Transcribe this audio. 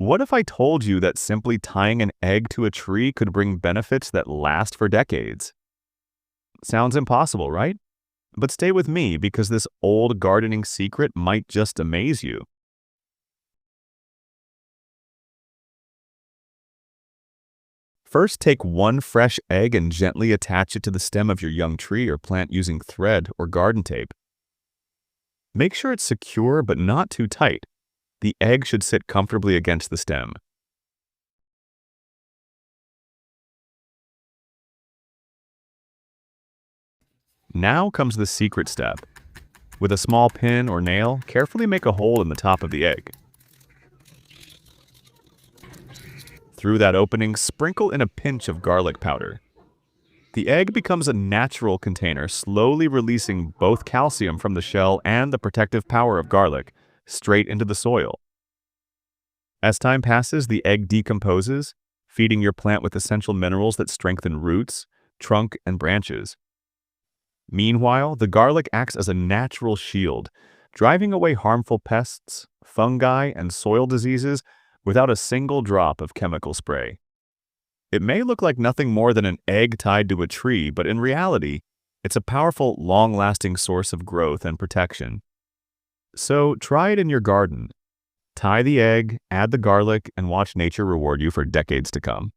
What if I told you that simply tying an egg to a tree could bring benefits that last for decades? Sounds impossible, right? But stay with me because this old gardening secret might just amaze you. First, take one fresh egg and gently attach it to the stem of your young tree or plant using thread or garden tape. Make sure it's secure but not too tight. The egg should sit comfortably against the stem. Now comes the secret step. With a small pin or nail, carefully make a hole in the top of the egg. Through that opening, sprinkle in a pinch of garlic powder. The egg becomes a natural container, slowly releasing both calcium from the shell and the protective power of garlic straight into the soil. As time passes, the egg decomposes, feeding your plant with essential minerals that strengthen roots, trunk, and branches. Meanwhile, the garlic acts as a natural shield, driving away harmful pests, fungi, and soil diseases without a single drop of chemical spray. It may look like nothing more than an egg tied to a tree, but in reality, it's a powerful, long-lasting source of growth and protection. So try it in your garden. Tie the egg, add the garlic, and watch nature reward you for decades to come.